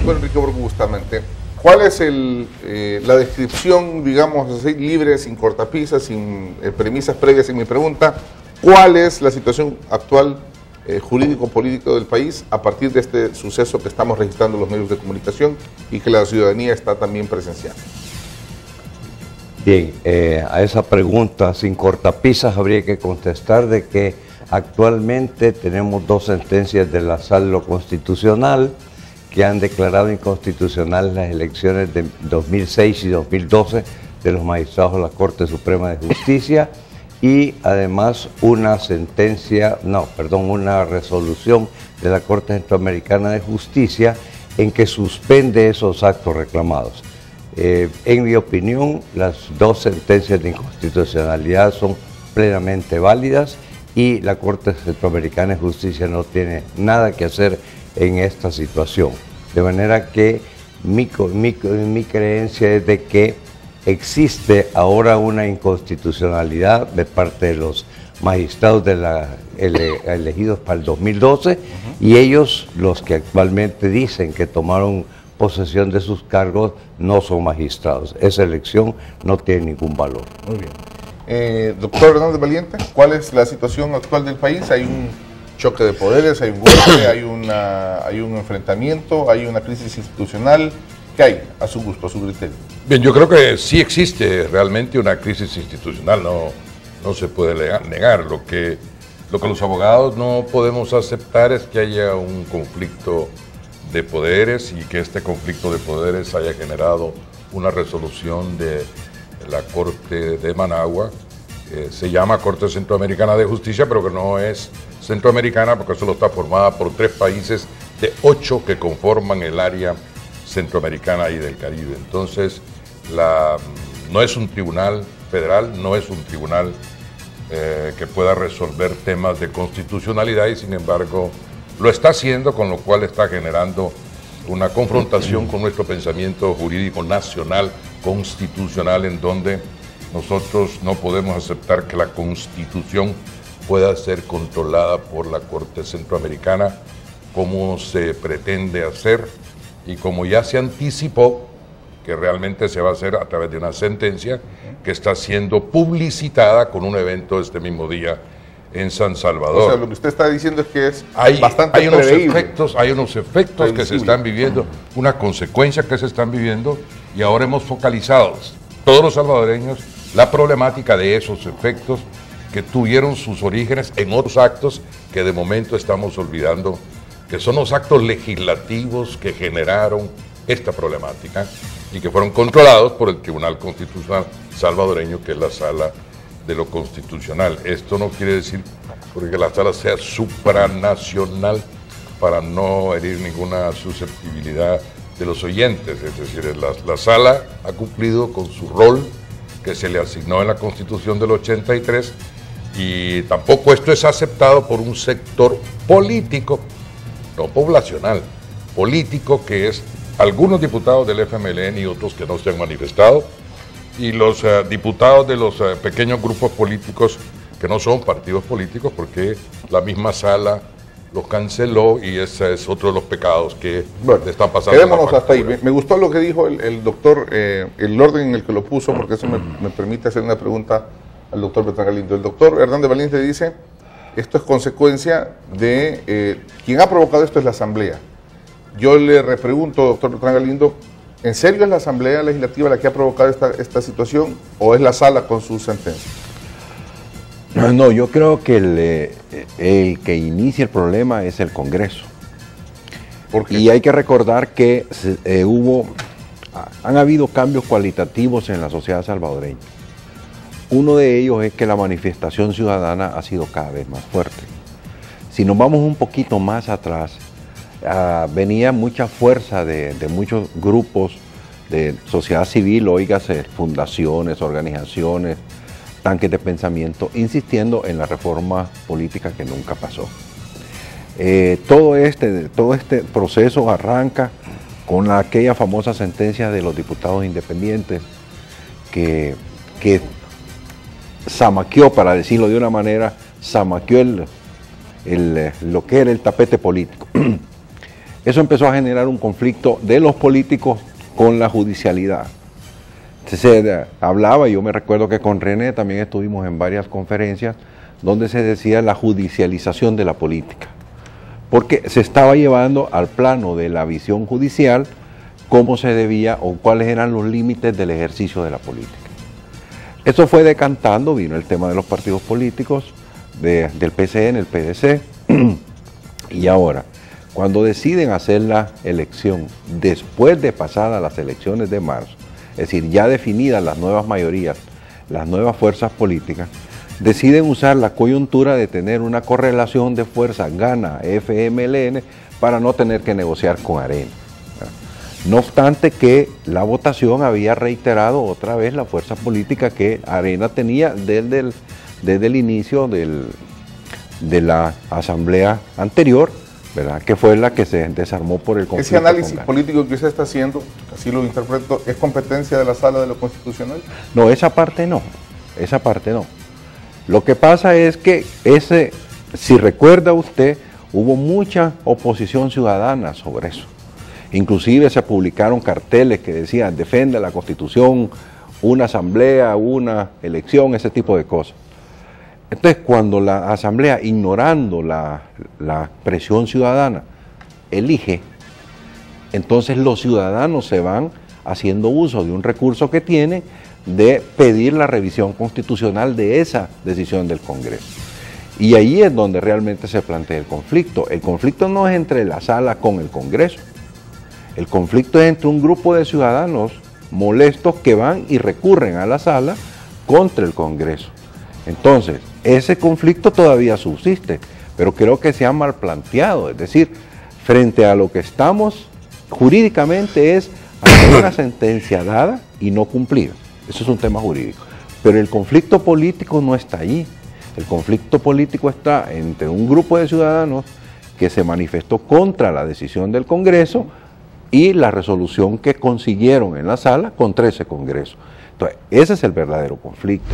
doctor Enrique Borgo Bustamante, ¿cuál es la descripción, digamos así, libre, sin cortapisas, sin premisas previas en mi pregunta? ¿Cuál es la situación actual jurídico-político del país a partir de este suceso que estamos registrando en los medios de comunicación y que la ciudadanía está también presenciando? Bien, a esa pregunta sin cortapisas habría que contestar de que actualmente tenemos dos sentencias de la Sala Constitucional que han declarado inconstitucionales las elecciones de 2006 y 2012 de los magistrados de la Corte Suprema de Justicia y además una resolución de la Corte Centroamericana de Justicia en que suspende esos actos reclamados. En mi opinión, las dos sentencias de inconstitucionalidad son plenamente válidas y la Corte Centroamericana de Justicia no tiene nada que hacer en esta situación. De manera que mi creencia es de que existe ahora una inconstitucionalidad de parte de los magistrados elegidos para el 2012 y ellos, los que actualmente dicen que tomaron posesión de sus cargos, no son magistrados. Esa elección no tiene ningún valor. Muy bien. Doctor Hernández Valiente, ¿cuál es la situación actual del país? ¿Hay un choque de poderes, hay un golpe, hay un enfrentamiento, hay una crisis institucional? ¿Qué hay a su gusto, a su criterio? Bien, yo creo que sí existe realmente una crisis institucional, no se puede negar. Lo que los abogados no podemos aceptar es que haya un conflicto de poderes y que este conflicto de poderes haya generado una resolución de la Corte de Managua. Se llama Corte Centroamericana de Justicia, pero que no es centroamericana porque solo está formada por 3 países de 8 que conforman el área centroamericana y del Caribe. Entonces, no es un tribunal federal, no es un tribunal que pueda resolver temas de constitucionalidad y sin embargo lo está haciendo, con lo cual está generando una confrontación con nuestro pensamiento jurídico nacional, constitucional, en donde nosotros no podemos aceptar que la Constitución pueda ser controlada por la Corte Centroamericana como se pretende hacer y como ya se anticipó que realmente se va a hacer a través de una sentencia que está siendo publicitada con un evento este mismo día en San Salvador. O sea, lo que usted está diciendo es que es bastante preveíble. Hay unos efectos que se están viviendo, una consecuencia que se están viviendo y ahora hemos focalizado todos los salvadoreños la problemática de esos efectos que tuvieron sus orígenes en otros actos que de momento estamos olvidando, que son los actos legislativos que generaron esta problemática y que fueron controlados por el Tribunal Constitucional salvadoreño, que es la Sala de lo Constitucional. Esto no quiere decir porque la sala sea supranacional para no herir ninguna susceptibilidad de los oyentes, es decir, la sala ha cumplido con su rol que se le asignó en la Constitución del 83 y tampoco esto es aceptado por un sector político, no poblacional, político, que es algunos diputados del FMLN y otros que no se han manifestado, y los diputados de los pequeños grupos políticos que no son partidos políticos, porque la misma sala los canceló y ese es otro de los pecados que le están pasando. Quedémonos hasta ahí. Me gustó lo que dijo el doctor, el orden en el que lo puso, porque eso me permite hacer una pregunta al doctor Bertrán Galindo. El doctor Hernández Valiente dice, esto es consecuencia de, quien ha provocado esto es la Asamblea. Yo le repregunto, doctor Bertrán Galindo, ¿en serio es la Asamblea Legislativa la que ha provocado esta situación o es la sala con su sentencia? No, yo creo que el que inicia el problema es el Congreso. ¿Por qué? Y hay que recordar que han habido cambios cualitativos en la sociedad salvadoreña. Uno de ellos es que la manifestación ciudadana ha sido cada vez más fuerte. Si nos vamos un poquito más atrás, venía mucha fuerza de muchos grupos de sociedad civil, óigase, fundaciones, organizaciones, tanques de pensamiento, insistiendo en la reforma política que nunca pasó. Todo este proceso arranca con aquella famosa sentencia de los diputados independientes que zamaqueó, para decirlo de una manera, zamaqueó lo que era el tapete político. eso empezó a generar un conflicto de los políticos con la judicialidad. Se hablaba, yo me recuerdo que con René también estuvimos en varias conferencias donde se decía la judicialización de la política, porque se estaba llevando al plano de la visión judicial cómo se debía o cuáles eran los límites del ejercicio de la política. Eso fue decantando, vino el tema de los partidos políticos, del PCN, el PDC, y ahora, cuando deciden hacer la elección después de pasadas las elecciones de marzo, es decir, ya definidas las nuevas mayorías, las nuevas fuerzas políticas, deciden usar la coyuntura de tener una correlación de fuerza gana FMLN para no tener que negociar con Arena. No obstante que la votación había reiterado otra vez la fuerza política que Arena tenía desde el inicio de la asamblea anterior, ¿verdad? Que fue la que se desarmó por el conflicto. Ese análisis político que usted está haciendo, así lo interpreto, ¿es competencia de la Sala de lo Constitucional? No, esa parte no, esa parte no. Lo que pasa es que si recuerda usted, hubo mucha oposición ciudadana sobre eso. Inclusive se publicaron carteles que decían defiende la Constitución, una asamblea, una elección, ese tipo de cosas. Entonces, cuando la asamblea, ignorando la presión ciudadana, elige, entonces los ciudadanos se van haciendo uso de un recurso que tienen de pedir la revisión constitucional de esa decisión del Congreso. Y ahí es donde realmente se plantea el conflicto. El conflicto no es entre la sala con el Congreso. El conflicto es entre un grupo de ciudadanos molestos que van y recurren a la sala contra el Congreso. Entonces, ese conflicto todavía subsiste, pero creo que se ha mal planteado. Es decir, frente a lo que estamos jurídicamente es hacer una sentencia dada y no cumplida. Eso es un tema jurídico. Pero el conflicto político no está allí. El conflicto político está entre un grupo de ciudadanos que se manifestó contra la decisión del Congreso y la resolución que consiguieron en la sala contra ese Congreso. Entonces, ese es el verdadero conflicto.